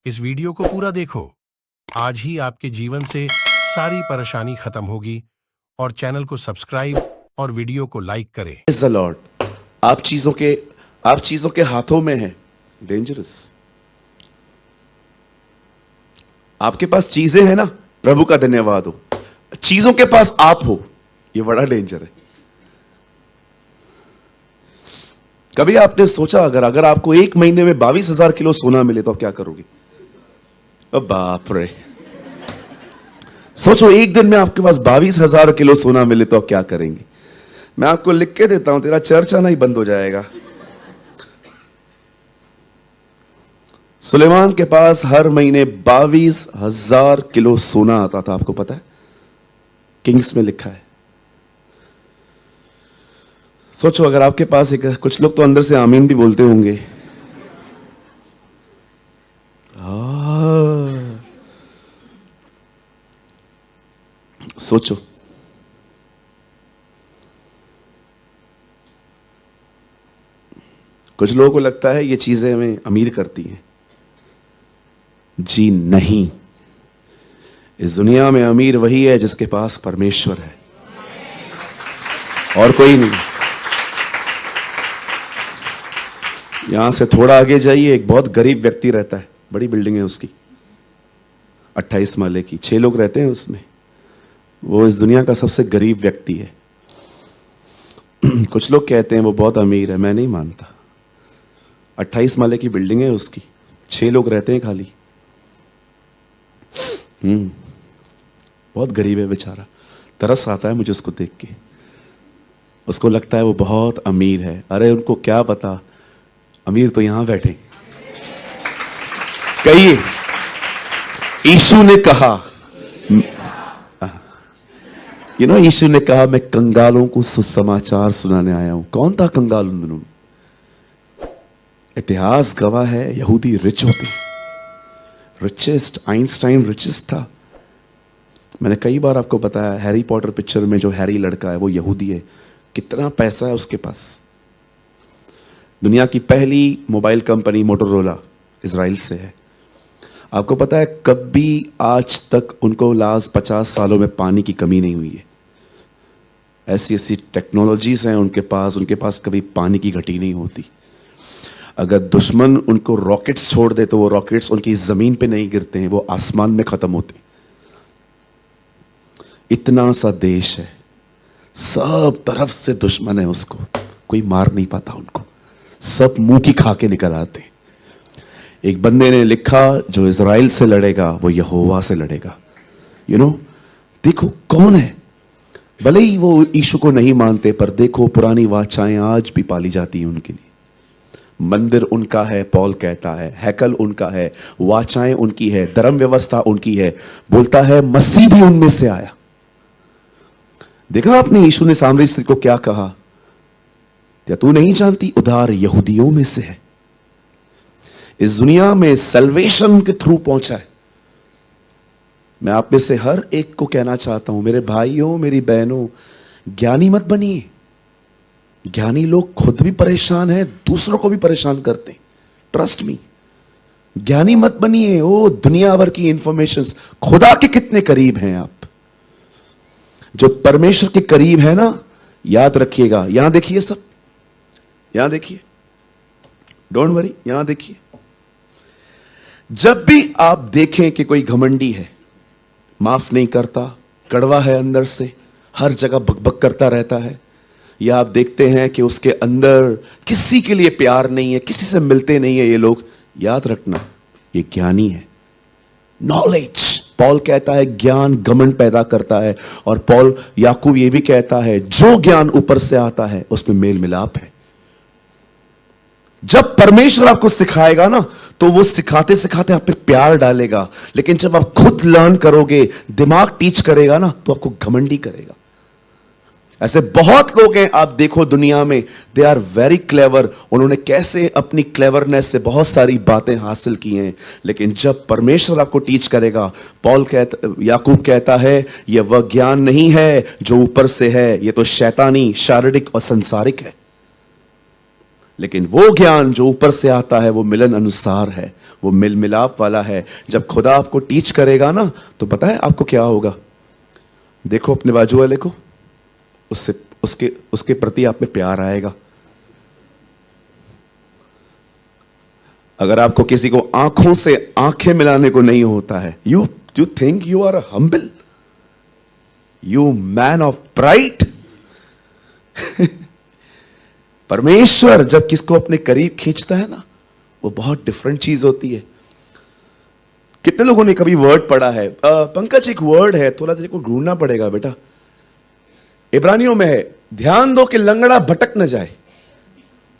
इस वीडियो को पूरा देखो। आज ही आपके जीवन से सारी परेशानी खत्म होगी और चैनल को सब्सक्राइब और वीडियो को लाइक करें। Praise the Lord. आप चीजों के हाथों में हैं, डेंजरस। आपके पास चीजें हैं ना, प्रभु का धन्यवाद हो। चीजों के पास आप हो, ये बड़ा डेंजर है। कभी आपने सोचा अगर आपको एक महीने में 22,000 किलो सोना मिले तो आप क्या करोगे? अब बाप रे, सोचो एक दिन में आपके पास 22,000 किलो सोना मिले तो आप क्या करेंगे? मैं आपको लिख के देता हूं, तेरा चर्च आना ही बंद हो जाएगा। सुलेमान के पास हर महीने 22,000 किलो सोना आता था, आपको पता है? किंग्स में लिखा है। सोचो अगर आपके पास कुछ लोग तो अंदर से आमीन भी बोलते होंगे। सोचो कुछ लोगों को लगता है ये चीजें हमें अमीर करती हैं। जी नहीं, इस दुनिया में अमीर वही है जिसके पास परमेश्वर है और कोई नहीं। यहां से थोड़ा आगे जाइए, एक बहुत गरीब व्यक्ति रहता है, बड़ी बिल्डिंग है उसकी, 28 माले की, 6 लोग रहते हैं उसमें। वो इस दुनिया का सबसे गरीब व्यक्ति है। कुछ लोग कहते हैं वो बहुत अमीर है, मैं नहीं मानता। 28 माले की बिल्डिंग है उसकी, 6 लोग रहते हैं खाली। बहुत गरीब है बेचारा, तरस आता है मुझे उसको देख के। उसको लगता है वो बहुत अमीर है। अरे उनको क्या पता, अमीर तो यहां बैठे। कहिए, यीशु ने कहा, यीशु ने कहा मैं कंगालों को सुसमाचार सुनाने आया हूं। कौन था कंगाल उन दिनों में? इतिहास गवाह है, यहूदी रिच होते, रिचेस्ट, आइंस्टाइन रिचेस्ट था। मैंने कई बार आपको बताया, हैरी पॉटर पिक्चर में जो हैरी लड़का है वो यहूदी है। कितना पैसा है उसके पास। दुनिया की पहली मोबाइल कंपनी मोटोरोला इजराइल से है। आपको पता है कभी आज तक उनको लास्ट 50 सालों में पानी की कमी नहीं हुई है। ऐसी ऐसी टेक्नोलॉजीज हैं उनके पास कभी पानी की घटी नहीं होती। अगर दुश्मन उनको रॉकेट्स छोड़ दे तो वो रॉकेट्स उनकी जमीन पे नहीं गिरते हैं, वो आसमान में खत्म होते हैं। इतना सा देश है, सब तरफ से दुश्मन है, उसको कोई मार नहीं पाता उनको, सब मुंह की खा के निकल आते। एक बंदे ने लिखा, जो इजराइल से लड़ेगा वो यहोवा से लड़ेगा। देखो कौन है। भले ही वो यीशु को नहीं मानते, पर देखो पुरानी वाचाएं आज भी पाली जाती हैं उनके लिए। मंदिर उनका है, पौल कहता है, हैकल उनका है, वाचाएं उनकी है, धर्म व्यवस्था उनकी है। बोलता है मसीह भी उनमें से आया। देखा आपने यीशु ने सामरी स्त्री को क्या कहा? क्या तू नहीं जानती उधार यहूदियों में से है? इस दुनिया में सल्वेशन के थ्रू पहुंचा है। मैं आप में से हर एक को कहना चाहता हूं, मेरे भाइयों मेरी बहनों, ज्ञानी मत बनिए। ज्ञानी लोग खुद भी परेशान हैं, दूसरों को भी परेशान करते हैं। ट्रस्ट मी, ज्ञानी मत बनिए। ओ दुनिया भर की इंफॉर्मेशंस, खुदा के कितने करीब हैं आप। जो परमेश्वर के करीब है ना, याद रखिएगा। यहां देखिए, सब यहां देखिए, डोंट वरी, यहां देखिए। जब भी आप देखें कि कोई घमंडी है, माफ नहीं करता, कड़वा है अंदर से, हर जगह बकबक करता रहता है, या आप देखते हैं कि उसके अंदर किसी के लिए प्यार नहीं है, किसी से मिलते नहीं है ये लोग, याद रखना ये ज्ञानी है। नॉलेज, पॉल कहता है ज्ञान घमंड पैदा करता है, और याकूब ये भी कहता है जो ज्ञान ऊपर से आता है उसमें मेल मिलाप है। जब परमेश्वर आपको सिखाएगा ना, तो वो सिखाते सिखाते आप पे प्यार डालेगा। लेकिन जब आप खुद लर्न करोगे, दिमाग टीच करेगा ना, तो आपको घमंडी करेगा। ऐसे बहुत लोग हैं, आप देखो दुनिया में, दे आर वेरी क्लेवर। उन्होंने कैसे अपनी क्लेवरनेस से बहुत सारी बातें हासिल की हैं। लेकिन जब परमेश्वर आपको टीच करेगा, याकूब कहता है यह वह ज्ञान नहीं है जो ऊपर से है, यह तो शैतानी, शारीरिक और संसारिक है। लेकिन वो ज्ञान जो ऊपर से आता है वो मिलन अनुसार है, वो मिल मिलाप वाला है। जब खुदा आपको टीच करेगा ना, तो पता है आपको क्या होगा? देखो अपने बाजू वाले को, उससे उसके प्रति आप में प्यार आएगा। अगर आपको किसी को आंखों से आंखें मिलाने को नहीं होता है, you think you are humble, you man of pride. परमेश्वर जब किसको अपने करीब खींचता है ना, वो बहुत डिफरेंट चीज होती है। कितने लोगों ने कभी वर्ड पढ़ा है? पंकज एक वर्ड है, थोड़ा तेरे को ढूंढना पड़ेगा बेटा। इब्रानियों में है, ध्यान दो कि लंगड़ा भटक न जाए।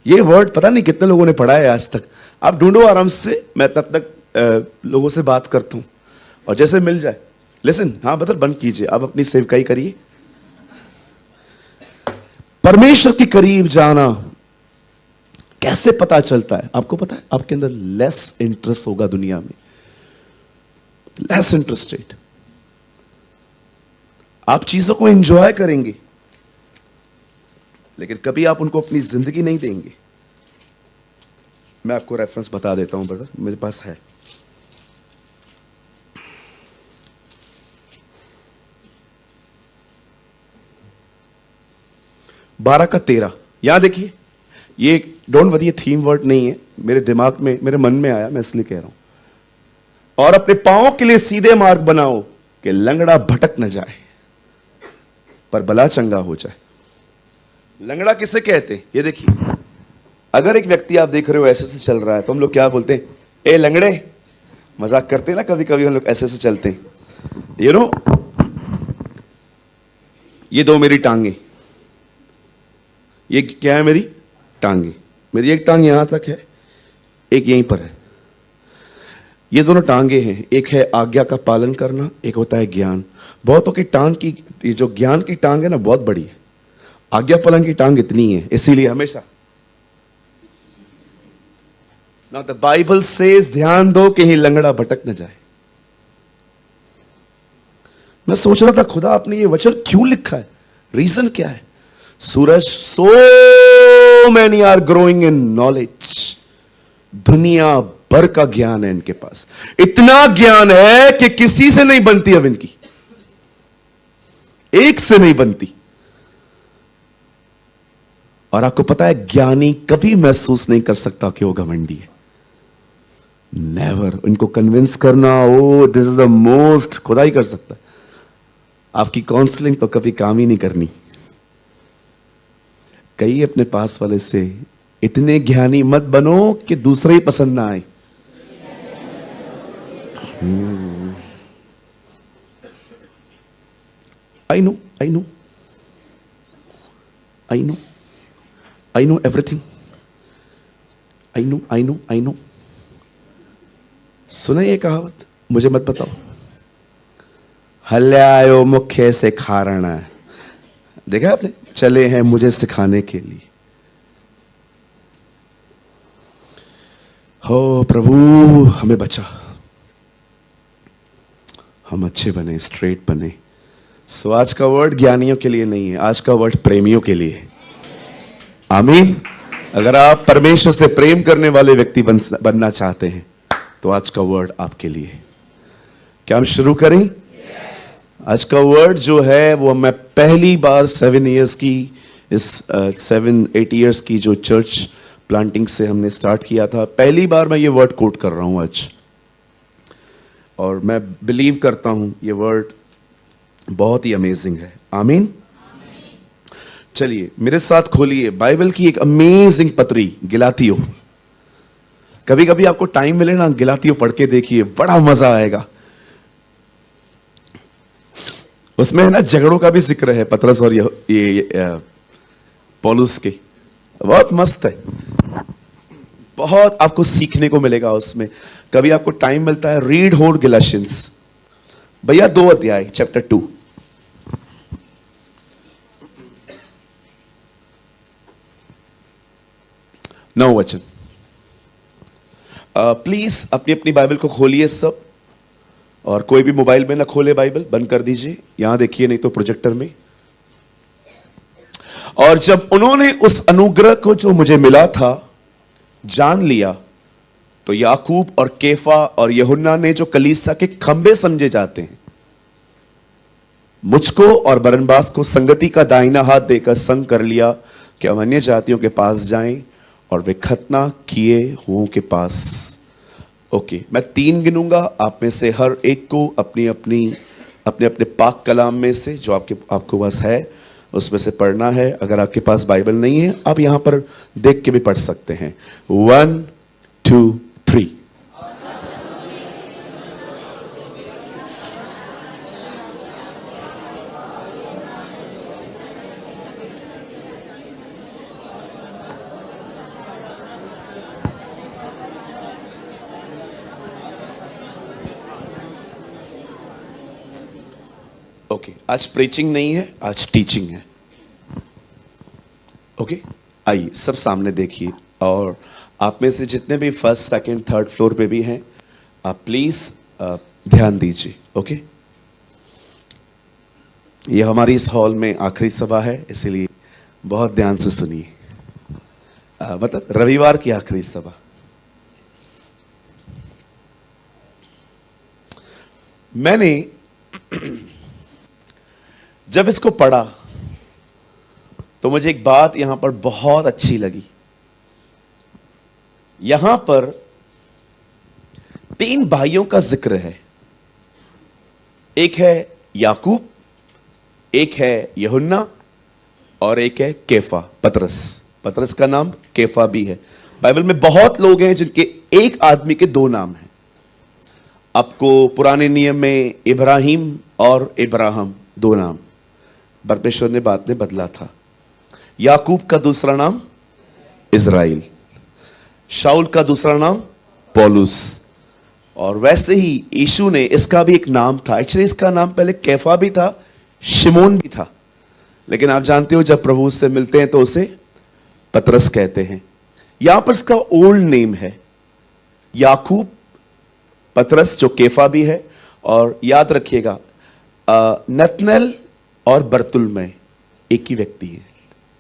ये वर्ड पता नहीं कितने लोगों ने पढ़ा है आज तक। आप ढूंढो आराम से, मैं तब तक लोगों से बात करता हूं, और जैसे मिल जाए। लिसन, हाँ बदल बंद कीजिए, आप अपनी सेवकाई करिए। परमेश्वर के करीब जाना कैसे पता चलता है? आपको पता है, आपके अंदर लेस इंटरेस्ट होगा दुनिया में, लेस इंटरेस्टेड। आप चीजों को एंजॉय करेंगे, लेकिन कभी आप उनको अपनी जिंदगी नहीं देंगे। मैं आपको रेफरेंस बता देता हूं ब्रदर, मेरे पास है। बारह का 13, यहां देखिए। ये डोंट वरी, ये थीम वर्ड नहीं है, मेरे दिमाग में, मेरे मन में आया, मैं इसलिए कह रहा हूं। और अपने पांवों के लिए सीधे मार्ग बनाओ कि लंगड़ा भटक न जाए पर भला चंगा हो जाए। लंगड़ा किसे कहते हैं? ये देखिए, अगर एक व्यक्ति आप देख रहे हो ऐसे से चल रहा है, तो हम लोग क्या बोलते हैं? ए लंगड़े। मजाक करते हैं ना कभी कभी हम लोग, ऐसे से चलते हैं। यू नो, ये दो मेरी टांगे, ये क्या है? मेरी टांगे। मेरी एक टांग यहां तक है, एक यहीं पर है। ये दोनों टांगे हैं, एक है आज्ञा का पालन करना, एक होता है ज्ञान। बहुतों की टांग की, ये जो ज्ञान की टांग है ना, बहुत बड़ी है। आज्ञा पालन की टांग इतनी है, इसीलिए हमेशा ना द बाइबल सेज, ध्यान दो कि ही लंगड़ा भटक न जाए। मैं सोच रहा था, खुदा आपने ये वचन क्यों लिखा है? रीजन क्या है? Suraj, so many are growing in knowledge. दुनिया भर का ज्ञान है इनके पास, इतना ज्ञान है कि किसी से नहीं बनती अब इनकी, एक से नहीं बनती। और आपको पता है, ज्ञानी कभी महसूस नहीं कर सकता कि वो घमंडी है। नेवर। इनको कन्विंस करना, ओ दिस इज द मोस्ट, खुदा ही कर सकता है। आपकी काउंसलिंग तो कभी काम ही नहीं करनी। कहीं अपने पास वाले से, इतने ज्ञानी मत बनो कि दूसरे ही पसंद ना आए। I know, I know, I know, I know everything. I know, I know, I know. सुना ये कहावत? मुझे मत बताओ। हल्यायो मुख्य से खारणा है, देखा आपने? चले हैं मुझे सिखाने के लिए। हो प्रभु हमें बचा, हम अच्छे बने, स्ट्रेट बने। सो आज का वर्ड ज्ञानियों के लिए नहीं है, आज का वर्ड प्रेमियों के लिए। आमीन। अगर आप परमेश्वर से प्रेम करने वाले व्यक्ति बनना चाहते हैं, तो आज का वर्ड आपके लिए। क्या हम शुरू करें? आज का वर्ड जो है वो मैं पहली बार 7 इयर्स की, इस 7-8 इयर्स की जो चर्च प्लांटिंग से हमने स्टार्ट किया था, पहली बार मैं ये वर्ड कोट कर रहा हूं आज। और मैं बिलीव करता हूं ये वर्ड बहुत ही अमेजिंग है। आमीन। चलिए मेरे साथ खोलिए बाइबल की एक अमेजिंग पत्री, गलातियों। कभी कभी आपको टाइम मिले ना, गलातियों पढ़ के देखिए, बड़ा मजा आएगा। उसमें है ना झगड़ों का भी जिक्र है, पतरस और ये पौलुस के। बहुत मस्त है, बहुत आपको सीखने को मिलेगा उसमें। कभी आपको टाइम मिलता है, रीड होल गलाशियंस भैया, 2 अध्याय, चैप्टर 2। नौ वचन। प्लीज अपनी अपनी बाइबल को खोलिए सब, और कोई भी मोबाइल में ना खोले, बाइबल बंद कर दीजिए। यहां देखिए, नहीं तो प्रोजेक्टर में। और जब उन्होंने उस अनुग्रह को जो मुझे मिला था जान लिया, तो याकूब और केफा और यूहन्ना ने जो कलीसिया के खंबे समझे जाते हैं, मुझको और बरनबास को संगति का दाहिना हाथ देकर संग कर लिया कि हम अन्य जातियों के पास जाएं और वे खतना किए हुओं के पास। ओके, मैं 3 गिनूंगा, आप में से हर एक को अपने अपने पाक कलाम में से जो आपको पास है उसमें से पढ़ना है। अगर आपके पास बाइबल नहीं है, आप यहां पर देख के भी पढ़ सकते हैं। 1 2 3। ओके, आज प्रीचिंग नहीं है, आज टीचिंग है। ओके, आइए सब सामने देखिए, और आप में से जितने भी फर्स्ट सेकंड थर्ड फ्लोर पे भी हैं, आप प्लीज ध्यान दीजिए। ओके, ये हमारी इस हॉल में आखिरी सभा है, इसीलिए बहुत ध्यान से सुनिए। मतलब रविवार की आखिरी सभा। मैंने जब इसको पढ़ा तो मुझे एक बात यहां पर बहुत अच्छी लगी। यहां पर 3 भाइयों का जिक्र है। एक है याकूब, एक है यूहन्ना और एक है केफा, पतरस। पतरस का नाम केफा भी है। बाइबल में बहुत लोग हैं जिनके एक आदमी के 2 नाम हैं। आपको पुराने नियम में इब्राहिम और इब्राहिम 2 नाम परमेश्वर ने बाद में बदला था। याकूब का दूसरा नाम इज़राइल, शाऊल का दूसरा नाम पौलुस, और वैसे ही यीशु ने, इसका भी एक नाम था। एक्चुअली इसका नाम पहले कैफा भी था, शिमोन भी था, लेकिन आप जानते हो जब प्रभु से मिलते हैं तो उसे पतरस कहते हैं। यहां पर इसका ओल्ड नेम है याकूब, पतरस जो केफा भी है, और याद रखिएगा नतनएल और बरतुल्मै एक ही व्यक्ति है।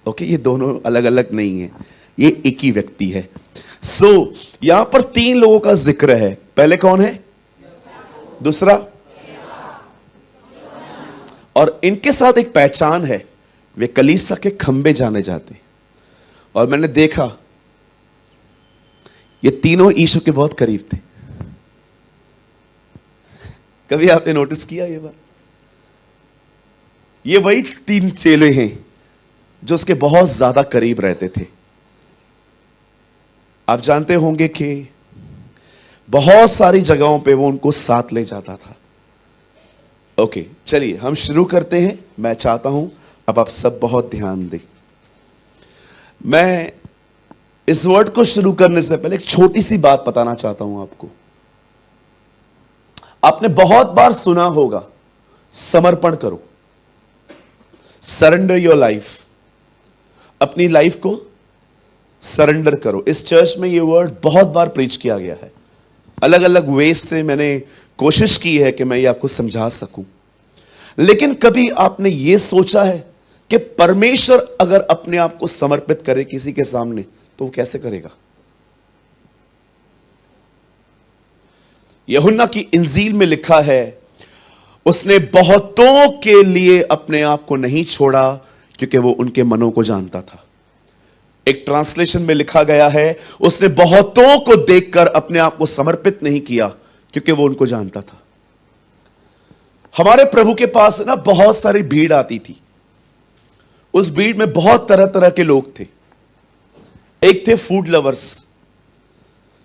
ओके, ये दोनों अलग अलग नहीं है, ये एक ही व्यक्ति है। सो यहां पर 3 लोगों का जिक्र है। पहले कौन है? दूसरा, और इनके साथ एक पहचान है, वे कलीसिया के खंबे जाने जाते। और मैंने देखा ये तीनों यीशु के बहुत करीब थे। कभी आपने नोटिस किया ये बात? ये वही 3 चेले हैं जो उसके बहुत ज्यादा करीब रहते थे। आप जानते होंगे कि बहुत सारी जगहों पे वो उनको साथ ले जाता था। ओके, चलिए हम शुरू करते हैं। मैं चाहता हूं अब आप सब बहुत ध्यान दें। मैं इस वर्ड को शुरू करने से पहले एक छोटी सी बात बताना चाहता हूं आपको। आपने बहुत बार सुना होगा, समर्पण करो, सरेंडर योर लाइफ, अपनी लाइफ को सरेंडर करो। इस चर्च में ये वर्ड बहुत बार प्रीच किया गया है। अलग अलग वेज से मैंने कोशिश की है कि मैं ये आपको समझा सकूं, लेकिन कभी आपने ये सोचा है कि परमेश्वर अगर अपने आप को समर्पित करे किसी के सामने तो वो कैसे करेगा? यूहन्ना की इंजील में लिखा है, उसने बहुतों के लिए अपने आप को नहीं छोड़ा क्योंकि वो उनके मनों को जानता था। एक ट्रांसलेशन में लिखा गया है, उसने बहुतों को देखकर अपने आप को समर्पित नहीं किया क्योंकि वो उनको जानता था। हमारे प्रभु के पास ना बहुत सारी भीड़ आती थी। उस भीड़ में बहुत तरह तरह के लोग थे। एक थे फूड लवर्स।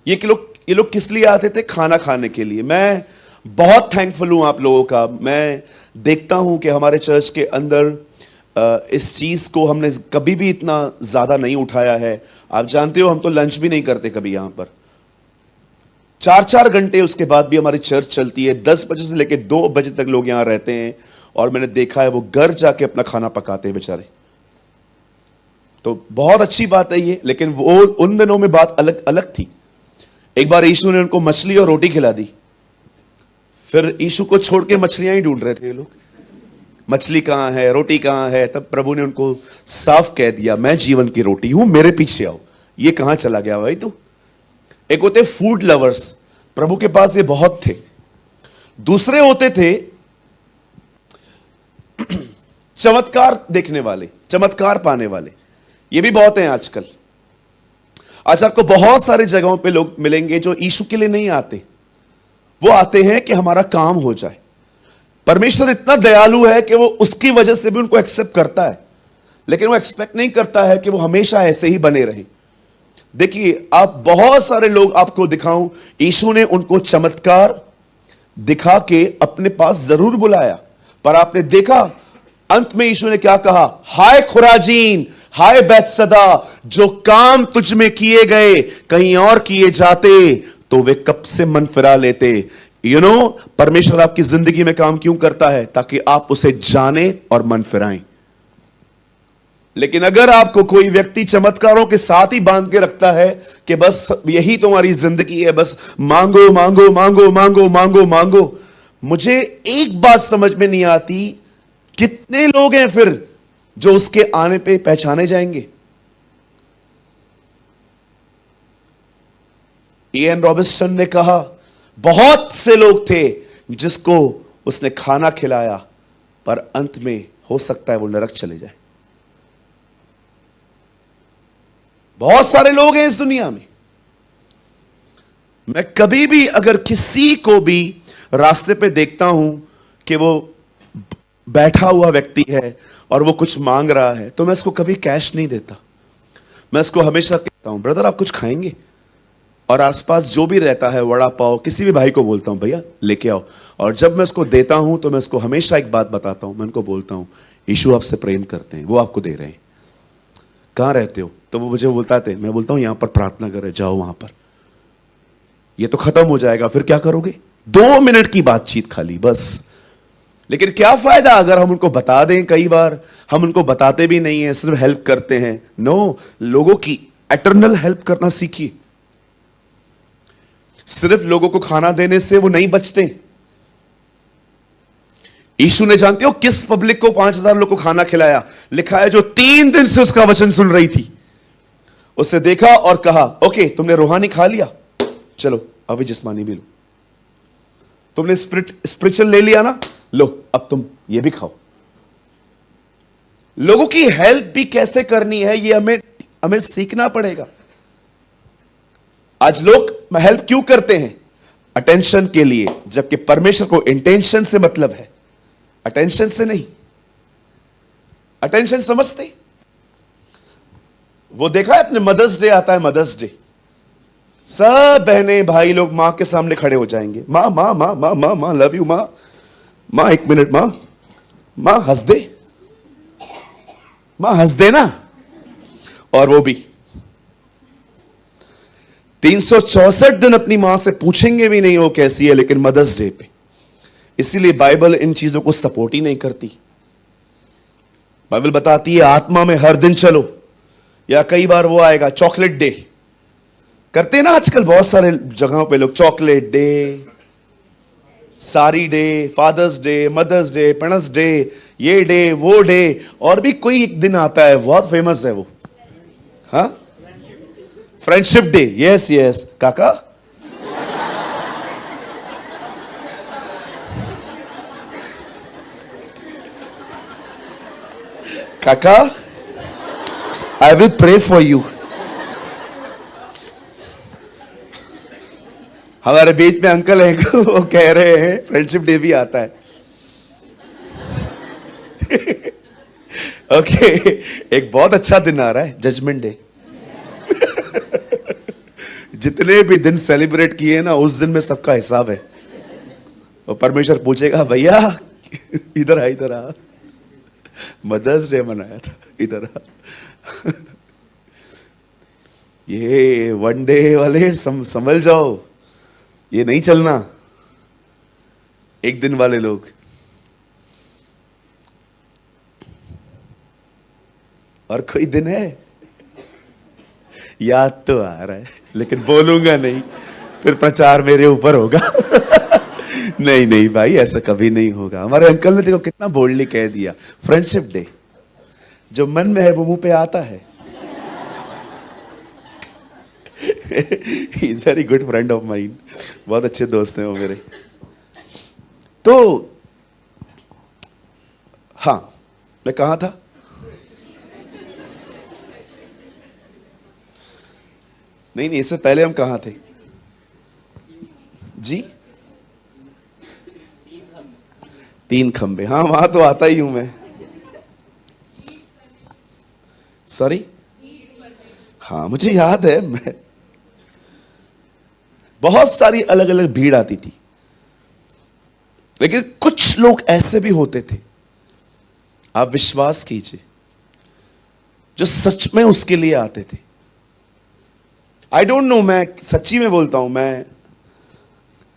ये लोग किस लिए आते थे? खाना खाने के लिए। मैं बहुत थैंकफुल हूं आप लोगों का। मैं देखता हूं कि हमारे चर्च के अंदर इस चीज को हमने कभी भी इतना ज्यादा नहीं उठाया है। आप जानते हो हम तो लंच भी नहीं करते कभी यहां पर। 4-4 घंटे उसके बाद भी हमारी चर्च चलती है। 10 बजे से लेकर 2 बजे तक लोग यहां रहते हैं, और मैंने देखा है वो घर जाके अपना खाना पकाते हैं बेचारे। तो बहुत अच्छी बात है ये, लेकिन वो उन दिनों में बात अलग अलग थी। एक बार यीशु ने उनको मछली और रोटी खिला दी। फिर यीशु को छोड़ के मछलियां ही ढूंढ रहे थे ये लोग। मछली कहां है, रोटी कहां है? तब प्रभु ने उनको साफ कह दिया, मैं जीवन की रोटी हूं, मेरे पीछे आओ। ये कहां चला गया भाई तू? एक होते फूड लवर्स, प्रभु के पास ये बहुत थे। दूसरे होते थे चमत्कार देखने वाले, चमत्कार पाने वाले। ये भी बहुत हैं आजकल। आज आपको बहुत सारी जगहों पे लोग मिलेंगे जो यीशु के लिए नहीं आते, वो आते हैं कि हमारा काम हो जाए। परमेश्वर इतना दयालु है कि वो उसकी वजह से भी उनको एक्सेप्ट करता है, लेकिन वो एक्सपेक्ट नहीं करता है कि वो हमेशा ऐसे ही बने रहें। देखिए, आप बहुत सारे लोग आपको दिखाऊं, यीशु ने उनको चमत्कार दिखा के अपने पास जरूर बुलाया, पर आपने देखा अंत में यीशु ने क्या कहा? हाय खुराजीन, हाय बैतसदा, जो काम तुझ में किए गए कहीं और किए जाते तो वे कब से मन फिरा लेते। परमेश्वर आपकी जिंदगी में काम क्यों करता है? ताकि आप उसे जाने और मन फिराएं। लेकिन अगर आपको कोई व्यक्ति चमत्कारों के साथ ही बांध के रखता है कि बस यही तुम्हारी जिंदगी है, बस मांगो मांगो मांगो मांगो मांगो मांगो, मुझे एक बात समझ में नहीं आती, कितने लोग हैं फिर जो उसके आने पे पहचाने जाएंगे? इयन रॉबिन्सन ने कहा, बहुत से लोग थे जिसको उसने खाना खिलाया, पर अंत में हो सकता है वो नरक चले जाए। बहुत सारे लोग हैं इस दुनिया में। मैं कभी भी अगर किसी को भी रास्ते पे देखता हूं कि वो बैठा हुआ व्यक्ति है और वो कुछ मांग रहा है, तो मैं उसको कभी कैश नहीं देता। मैं उसको हमेशा कहता हूं, ब्रदर आप कुछ खाएंगे? और आसपास जो भी रहता है, वड़ा पाव, किसी भी भाई को बोलता हूं भैया लेके आओ। और जब मैं उसको देता हूं तो मैं उसको हमेशा एक बात बताता हूं, मैं उनको बोलता हूं, यीशु आपसे प्रेम करते हैं, वो आपको दे रहे हैं। कहां रहते हो? तो वो मुझे बोलता है, मैं बोलता हूं यहां पर प्रार्थना करे, जाओ वहां पर। ये तो खत्म हो जाएगा, फिर क्या करोगे? 2 मिनट की बातचीत खाली, बस। लेकिन क्या फायदा अगर हम उनको बता दें? कई बार हम उनको बताते भी नहीं है, सिर्फ हेल्प करते हैं। नो, लोगों की एटर्नल हेल्प करना सीखिए। सिर्फ लोगों को खाना देने से वो नहीं बचते। यीशु ने जानते हो किस पब्लिक को 5000 लोग को खाना खिलाया? लिखा है जो 3 दिन से उसका वचन सुन रही थी। उससे देखा और कहा, ओके तुमने रूहानी खा लिया, चलो अभी जिस्मानी भी लो। तुमने स्पिरिचुअल ले लिया ना, लो अब तुम ये भी खाओ। लोगों की हेल्प भी कैसे करनी है ये हमें सीखना पड़ेगा। आज लोग हेल्प क्यों करते हैं? अटेंशन के लिए, जबकि परमेश्वर को इंटेंशन से मतलब है, अटेंशन से नहीं। अटेंशन समझते? वो देखा है अपने मदर्स डे आता है, मदर्स डे, सब बहनें भाई लोग मां के सामने खड़े हो जाएंगे, मां मां मां मां मां मां लव यू, मां मां 1 मिनट, मां मां हंस दे, मां हंस दे ना। और वो भी 364 दिन अपनी मां से पूछेंगे भी नहीं वो कैसी है, लेकिन मदर्स डे पे। इसीलिए बाइबल इन चीजों को सपोर्ट ही नहीं करती। बाइबल बताती है आत्मा में हर दिन चलो, या कई बार वो आएगा चॉकलेट डे करते हैं ना आजकल बहुत सारे जगहों पे लोग, chocolate day, sorry day, father's day, mother's day, parents day, ये डे वो डे, और भी कोई एक दिन आता है बहुत फेमस है वो, हाँ फ्रेंडशिप डे। यस यस काका, काका I will pray for you. हमारे बीच में अंकल हैं, वो कह रहे हैं फ्रेंडशिप डे भी आता है। ओके, एक बहुत अच्छा दिन आ रहा है, जजमेंट डे। जितने भी दिन सेलिब्रेट किए ना, उस दिन में सबका हिसाब है। और परमेश्वर पूछेगा, भैया इधर आ, इधर आ, मदर्स डे मनाया था, इधर आ। ये 1 डे वाले संभल जाओ, ये नहीं चलना। एक दिन वाले लोग, और कोई दिन है याद तो आ रहा है, लेकिन बोलूंगा नहीं, फिर प्रचार मेरे ऊपर होगा। नहीं नहीं भाई, ऐसा कभी नहीं होगा। हमारे अंकल ने देखो कितना बोल्डली कह दिया, फ्रेंडशिप डे, जो मन में है वो मुंह पे आता है। He is very good friend of mine, बहुत अच्छे दोस्त हैं वो मेरे। तो हाँ, मैं कहाँ था? नहीं, इससे पहले हम कहाँ थे जी? 3 खंबे, हाँ वहां तो आता ही हूं मैं। सॉरी, हाँ मुझे याद है, मैं बहुत सारी अलग अलग भीड़ आती थी, लेकिन कुछ लोग ऐसे भी होते थे, आप विश्वास कीजिए, जो सच में उसके लिए आते थे। आई डोंट नो, मैं सच्ची में बोलता हूं, मैं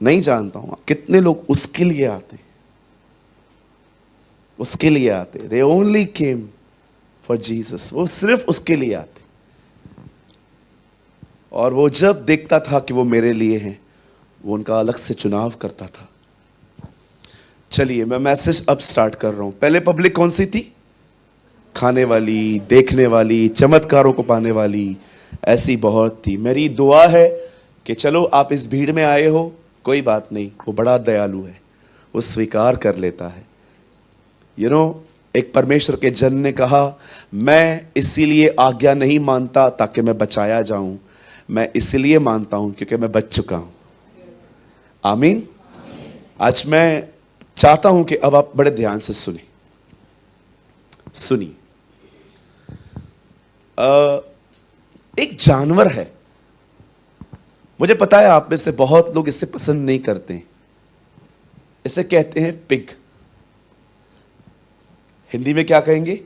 नहीं जानता हूं कितने लोग उसके लिए आते, उसके लिए आते। They only came for Jesus, वो सिर्फ उसके लिए आते। और वो जब देखता था कि वो मेरे लिए हैं, वो उनका अलग से चुनाव करता था। चलिए मैं मैसेज अब स्टार्ट कर रहा हूं। पहले पब्लिक कौन सी थी? खाने वाली, देखने वाली, चमत्कारों को पाने वाली, ऐसी बहुत थी। मेरी दुआ है कि चलो आप इस भीड़ में आए हो, कोई बात नहीं, वो बड़ा दयालु है, वो स्वीकार कर लेता है। यू नो, एक परमेश्वर के जन ने कहा, मैं इसीलिए आज्ञा नहीं मानता ताकि मैं बचाया जाऊं, मैं इसलिए मानता हूं क्योंकि मैं बच चुका हूं। आमीन। आज मैं चाहता हूं कि अब आप बड़े ध्यान से सुनिए। एक जानवर है, मुझे पता है आप में से बहुत लोग इसे पसंद नहीं करते हैं, इसे कहते हैं पिग। हिंदी में क्या कहेंगे?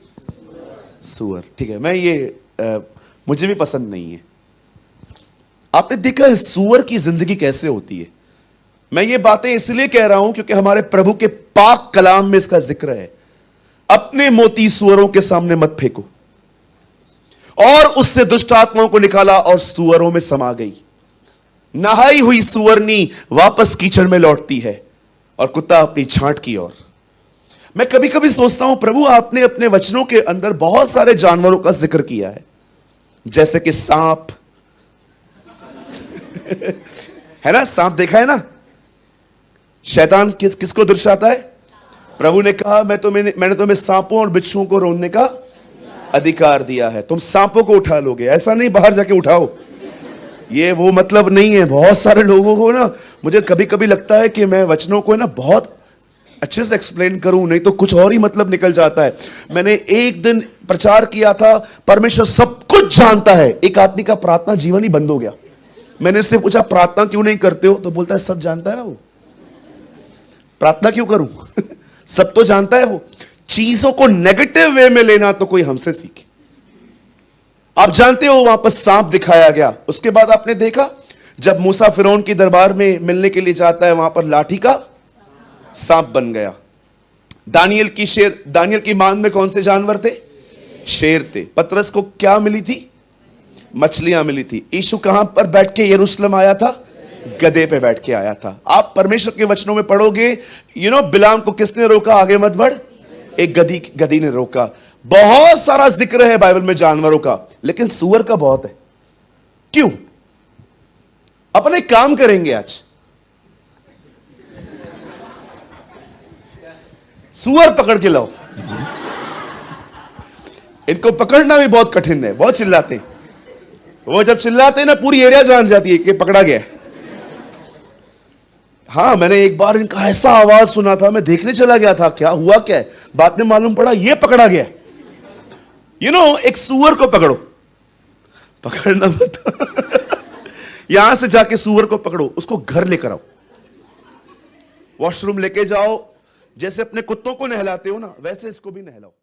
सुअर। ठीक है, मैं ये मुझे भी पसंद नहीं है। आपने देखा है सुअर की जिंदगी कैसे होती है? मैं ये बातें इसलिए कह रहा हूं क्योंकि हमारे प्रभु के पाक कलाम में इसका जिक्र है। अपने मोती सुअरों के सामने मत फेंको। और उससे दुष्ट आत्माओं को निकाला और सुअरों में समा गई। नहाई हुई सुअरनी वापस कीचड़ में लौटती है और कुत्ता अपनी छांट की ओर। मैं कभी कभी सोचता हूं, प्रभु आपने अपने वचनों के अंदर बहुत सारे जानवरों का जिक्र किया है, जैसे कि सांप है ना, सांप देखा है ना। शैतान किसको दर्शाता है? प्रभु ने कहा, मैंने तुम्हें सांपों और बिच्छुओं को रोकने का अधिकार दिया है। तुम सांपों को उठा लोगे, ऐसा नहीं बाहर जाके उठाओ, ये वो मतलब नहीं है। बहुत सारे लोगों को ना, मुझे कभी कभी लगता है कि मैं वचनों को ना बहुत अच्छे से एक्सप्लेन करूं, नहीं तो कुछ और ही मतलब निकल जाता है। मैंने एक दिन प्रचार किया था, परमेश्वर सब कुछ जानता है। एक आदमी का प्रार्थना जीवन ही बंद हो गया। मैंने उससे पूछा, प्रार्थना क्यों नहीं करते हो? तो बोलता है, सब जानता है ना वो, प्रार्थना क्यों करूं? सब तो जानता है वो। चीजों को नेगेटिव वे में लेना तो कोई हमसे सीखे। आप जानते हो वहां पर सांप दिखाया गया, उसके बाद आपने देखा जब मूसा फिरौन की दरबार में मिलने के लिए जाता है, वहां पर लाठी का सांप बन गया। दानियल की मान में कौन से जानवर थे? शेर थे। पतरस को क्या मिली थी? मछलियां मिली थी। यीशु कहां पर बैठ के यरूशलेम आया था? गधे पे बैठ के आया था। आप परमेश्वर के वचनों में पढ़ोगे, बिलाम को किसने रोका आगे मत बढ़? एक गधी ने रोका। बहुत सारा जिक्र है बाइबल में जानवरों का, लेकिन सुअर का बहुत है। क्यों? अपन एक काम करेंगे आज, सुअर पकड़ के लाओ। इनको पकड़ना भी बहुत कठिन है, बहुत चिल्लाते हैं। वो जब चिल्लाते हैं ना, पूरी एरिया जान जाती है कि पकड़ा गया। हाँ, मैंने एक बार इनका ऐसा आवाज सुना था, मैं देखने चला गया था क्या हुआ क्या है। बाद में मालूम पड़ा ये पकड़ा गया। एक सुअर को पकड़ो, पकड़ना मत यहां से जाके सुअर को पकड़ो, उसको घर लेकर आओ, वॉशरूम लेके जाओ, जैसे अपने कुत्तों को नहलाते हो ना, वैसे इसको भी नहलाओ।